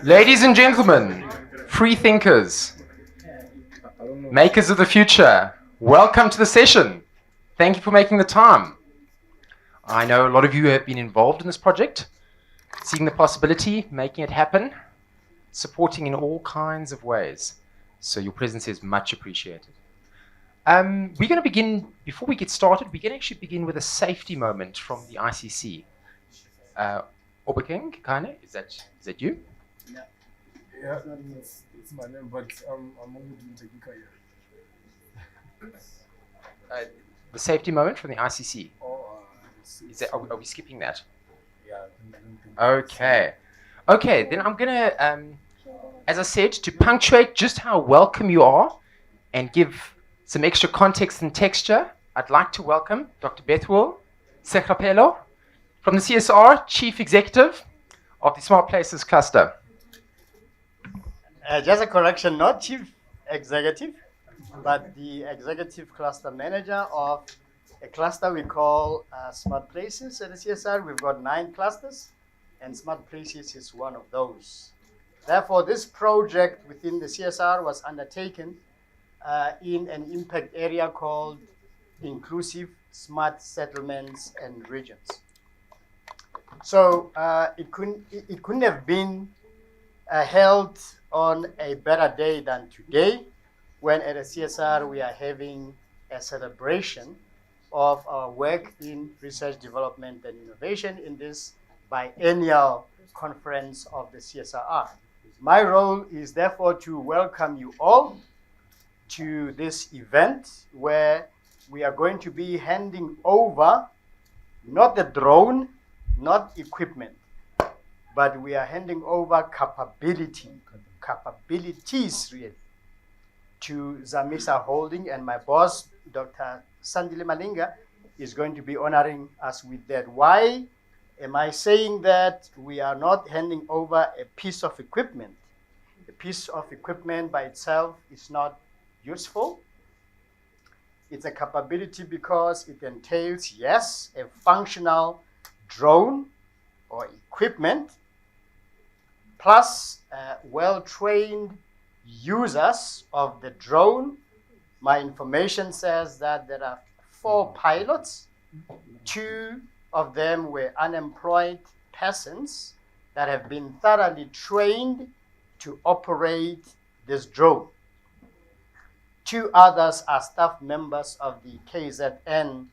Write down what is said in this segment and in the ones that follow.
Ladies and gentlemen, free thinkers, makers of the future, welcome to the session. Thank you for making the time. I know a lot of you have been involved in this project, seeing the possibility, making it happen, supporting in all kinds of ways. So your presence is much appreciated. We're going to begin, before we get started, we're going to actually begin with a safety moment from the ICC. Oberking, Kane, is that you? Yeah, it's my name, but I'm only doing technical here. The safety moment from the ICC. Oh, Are we skipping that? Yeah, I don't think Okay. Okay, then I'm going to, as I said, to punctuate just how welcome you are and give some extra context and texture, I'd like to welcome Dr. Bethwell Sekrapelo from the CSIR, Chief Executive of the Smart Places Cluster. Just a correction, not Chief Executive, but the Executive Cluster Manager of a cluster we call Smart Places at the CSIR. We've got 9 clusters, and Smart Places is one of those. Therefore, this project within the CSIR was undertaken in an impact area called Inclusive Smart Settlements and Regions. So it couldn't have been held on a better day than today, when at the CSIR we are having a celebration of our work in research, development, and innovation in this biennial conference of the CSIR. My role is therefore to welcome you all to this event where we are going to be handing over not the drone, not equipment, but we are handing over capabilities really, to Zamisa Holding, and my boss, Dr. Sandile Malinga, is going to be honoring us with that. Why am I saying that we are not handing over a piece of equipment? A piece of equipment by itself is not useful. It's a capability because it entails, yes, a functional drone or equipment, plus well-trained users of the drone. My information says that there are 4 pilots. 2 of them were unemployed persons that have been thoroughly trained to operate this drone. 2 others are staff members of the KZN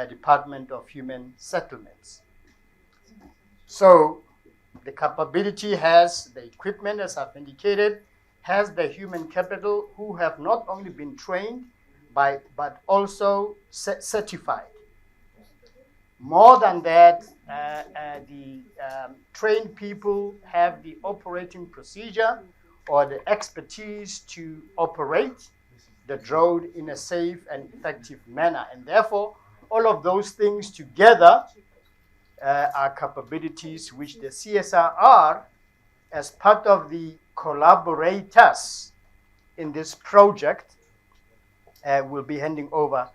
Department of Human Settlements. So the capability has the equipment, as I've indicated, has the human capital who have not only been trained but also certified. More than that, the trained people have the operating procedure or the expertise to operate the drone in a safe and effective manner. And therefore, all of those things together are capabilities which the CSIR, as part of the collaborators in this project, will be handing over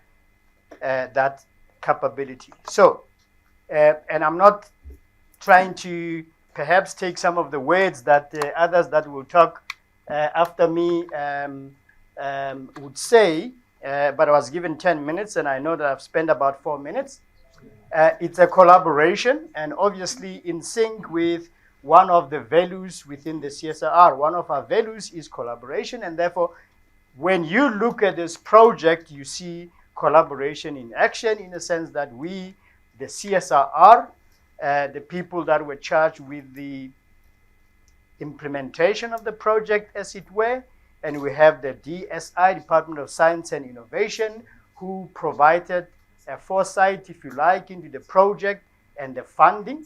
that capability. So, and I'm not trying to perhaps take some of the words that others that will talk after me would say, but I was given 10 minutes and I know that I've spent about 4 minutes. It's a collaboration and obviously in sync with one of the values within the CSIR. One of our values is collaboration, and therefore when you look at this project, you see collaboration in action, in the sense that we, the CSIR, the people that were charged with the implementation of the project, as it were, and we have the DSI, Department of Science and Innovation, who provided a foresight, if you like, into the project and the funding.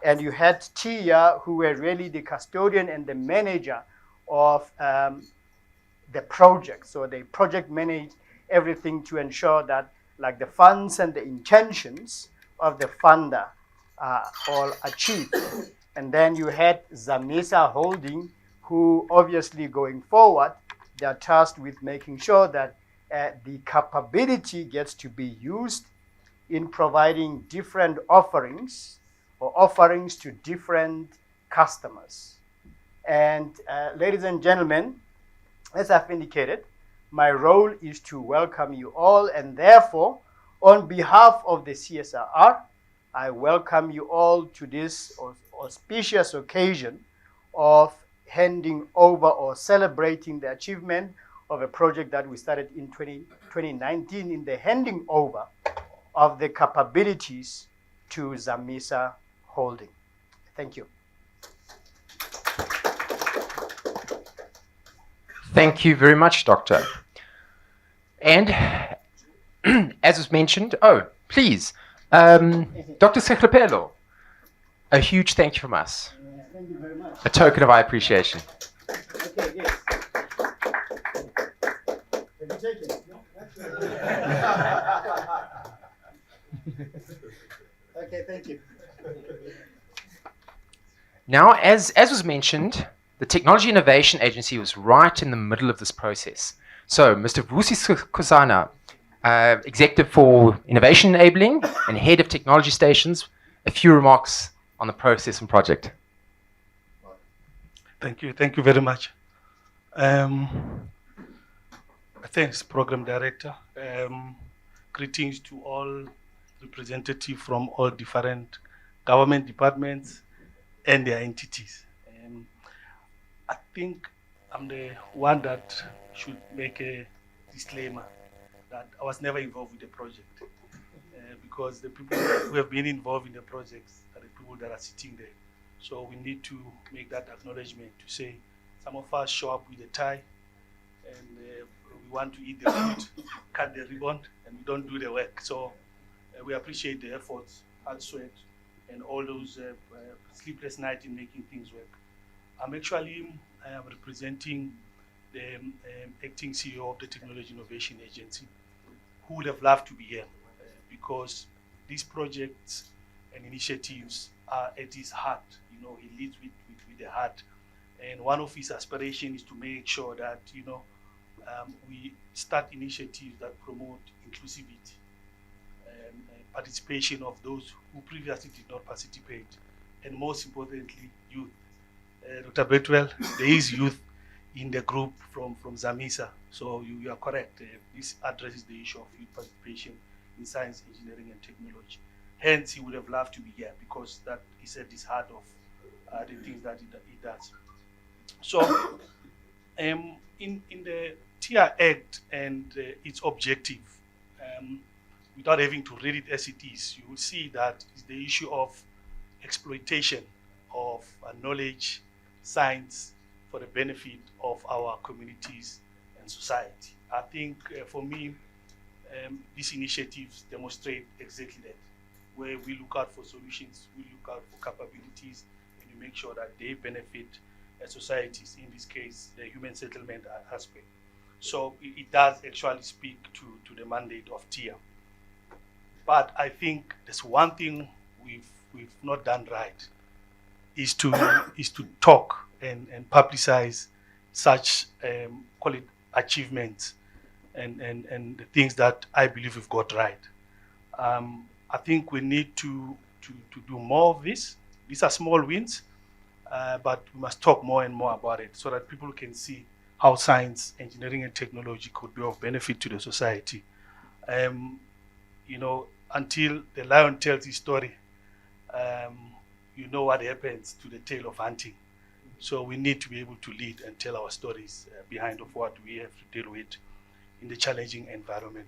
And you had TIA, who were really the custodian and the manager of the project. So the project managed everything to ensure that, like, the funds and the intentions of the funder are all achieved. And then you had Zamisa Holding, who obviously going forward, they are tasked with making sure that the capability gets to be used in providing different offerings or offerings to different customers. And ladies and gentlemen, as I've indicated, my role is to welcome you all, and therefore, on behalf of the CSIR, I welcome you all to this auspicious occasion of handing over or celebrating the achievement of a project that we started in 2019 in the handing over of the capabilities to Zamisa Holding. Thank you. Thank you very much, Doctor. And as was mentioned, please, Dr. Seklepelo, a huge thank you from us. Thank you very much. A token of our appreciation. Okay, yes. Have you taken it? Okay, thank you. Now, as was mentioned, the Technology Innovation Agency was right in the middle of this process. So, Mr. Vusi Kusana, Executive for Innovation Enabling and Head of Technology Stations, a few remarks on the process and project. Thank you very much. Thanks, Program Director. Greetings to all representatives from all different government departments and their entities. I think I'm the one that should make a disclaimer that I was never involved with the project because the people who have been involved in the projects are the people that are sitting there. So we need to make that acknowledgement to say some of us show up with a tie and we want to eat the food, cut the ribbon, and we don't do the work. So we appreciate the efforts, hard sweat, and all those sleepless nights in making things work. I'm actually representing the acting CEO of the Technology Innovation Agency, who would have loved to be here because these projects and initiatives are at his heart. You know, he leads with the heart. And one of his aspirations is to make sure that, we start initiatives that promote inclusivity and participation of those who previously did not participate, and most importantly, youth. Dr. Betwell, there is youth in the group from Zamisa, so you are correct. This addresses the issue of youth participation in science, engineering, and technology. Hence, he would have loved to be here because that is at his heart of the things that he does. So, in the TIA Act and its objective, without having to read it as it is, you will see that it's the issue of exploitation of knowledge, science for the benefit of our communities and society. I think for me, these initiatives demonstrate exactly that, where we look out for solutions, we look out for capabilities, and we make sure that they benefit societies, in this case, the human settlement aspect. So it does actually speak to the mandate of TIA. But I think there's one thing we've not done right, is to talk and publicize such call it achievements and the things that I believe we've got right. I think we need to do more of this. These are small wins, but we must talk more and more about it so that people can see how science, engineering, and technology could be of benefit to the society. Until the lion tells his story, you know what happens to the tale of hunting. So we need to be able to lead and tell our stories behind of what we have to deal with in the challenging environment.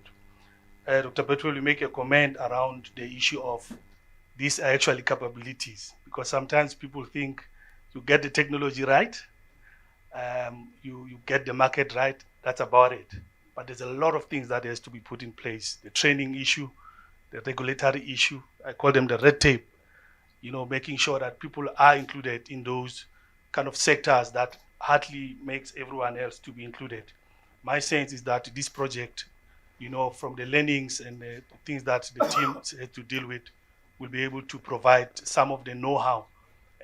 Dr. Betwell, you make a comment around the issue of these are actually capabilities, because sometimes people think you get the technology right, you get the market right, that's about it. But there's a lot of things that has to be put in place. The training issue, the regulatory issue, I call them the red tape, making sure that people are included in those kind of sectors that hardly makes everyone else to be included. My sense is that this project, from the learnings and the things that the team had to deal with, will be able to provide some of the know-how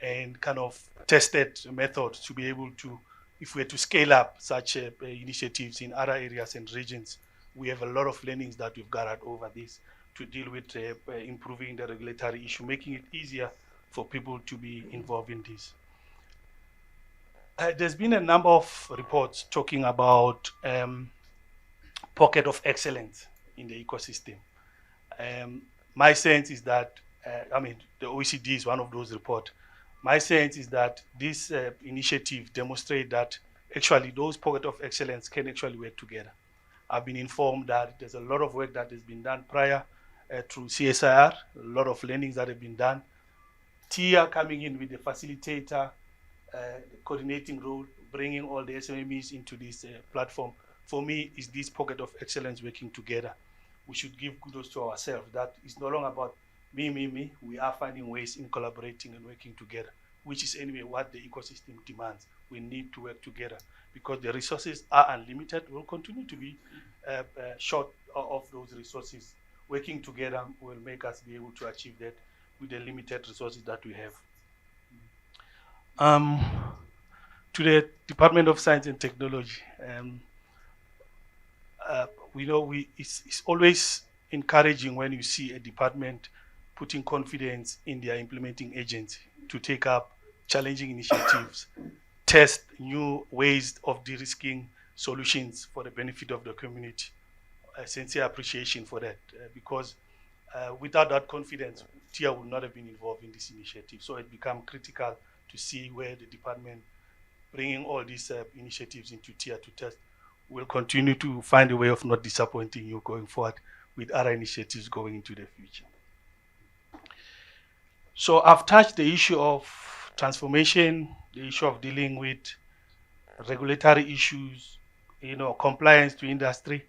and kind of tested methods to be able to, if we are to scale up such initiatives in other areas and regions, we have a lot of learnings that we've gathered over this to deal with improving the regulatory issue, making it easier for people to be involved in this. There's been a number of reports talking about pocket of excellence in the ecosystem. My sense is that, the OECD is one of those reports. My sense is that this initiative demonstrates that actually those pockets of excellence can actually work together. I've been informed that there's a lot of work that has been done prior through CSIR, a lot of learnings that have been done. TIA coming in with the facilitator, the coordinating role, bringing all the SMEs into this platform, for me, is this pocket of excellence working together. We should give kudos to ourselves. That it's no longer about me. We are finding ways in collaborating and working together, which is anyway what the ecosystem demands. We need to work together because the resources are unlimited. We'll continue to be short of those resources. Working together will make us be able to achieve that with the limited resources that we have. To the Department of Science and Technology, we know it's always encouraging when you see a department putting confidence in their implementing agency to take up challenging initiatives, test new ways of de-risking solutions for the benefit of the community. A sincere appreciation for that, because without that confidence, TIA would not have been involved in this initiative. So it became critical to see where the department bringing all these initiatives into TIA to test will continue to find a way of not disappointing you going forward with other initiatives going into the future. So I've touched the issue of transformation, the issue of dealing with regulatory issues, compliance to industry.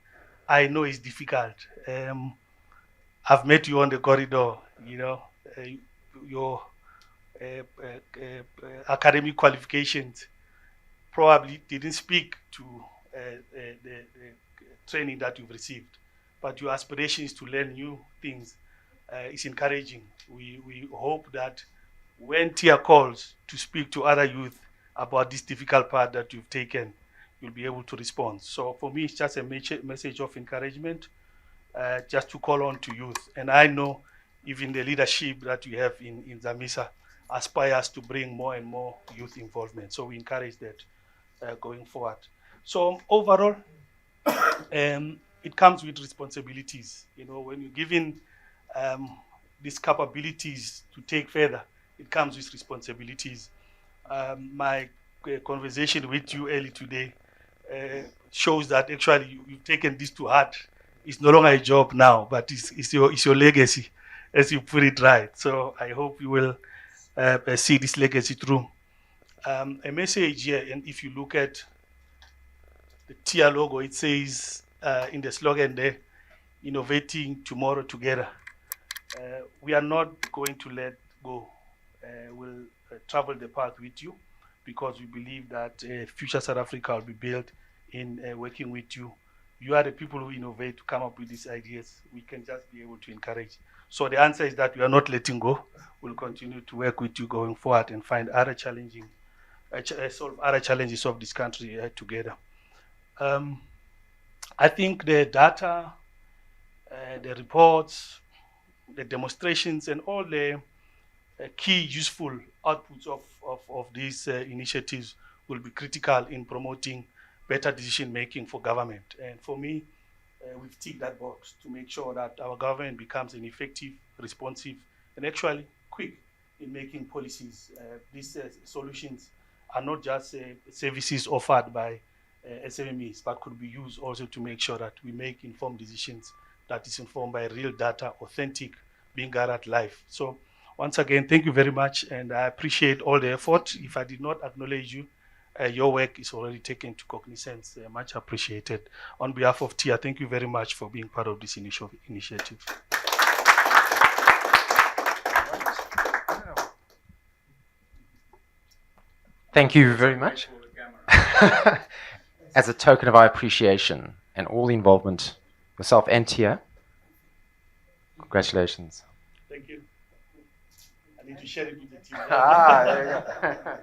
I know it's difficult. I've met you on the corridor, your academic qualifications probably didn't speak to the training that you've received, but your aspirations to learn new things is encouraging. We hope that when TIA calls to speak to other youth about this difficult path that you've taken, you'll be able to respond. So for me, it's just a message of encouragement, just to call on to youth. And I know even the leadership that we have in Zamisa aspires to bring more and more youth involvement. So we encourage that going forward. So overall, it comes with responsibilities. When you're given these capabilities to take further, it comes with responsibilities. My conversation with you early today shows that actually you've taken this to heart. It's no longer a job now, but it's your legacy, as you put it right. So I hope you will see this legacy through. A message here, and if you look at the TIA logo, it says in the slogan there, innovating tomorrow together. We are not going to let go. We'll travel the path with you because we believe that future South Africa will be built in working with you. You are the people who innovate to come up with these ideas. We can just be able to encourage. So the answer is that we are not letting go. We'll continue to work with you going forward and find other solve other challenges of this country together. I think the data, the reports, the demonstrations, and all the key useful outputs of these initiatives will be critical in promoting better decision making for government. And for me, we've ticked that box to make sure that our government becomes an effective, responsive, and actually quick in making policies. These solutions are not just services offered by SMEs, but could be used also to make sure that we make informed decisions that is informed by real data, authentic, being gathered live. So once again, thank you very much, and I appreciate all the effort. If I did not acknowledge you, your work is already taken to cognizance. Much appreciated. On behalf of TIA, thank you very much for being part of this initiative. Thank you very much. As a token of our appreciation and all the involvement, yourself and TIA, congratulations. Thank you. I need to share it with the team. There you go.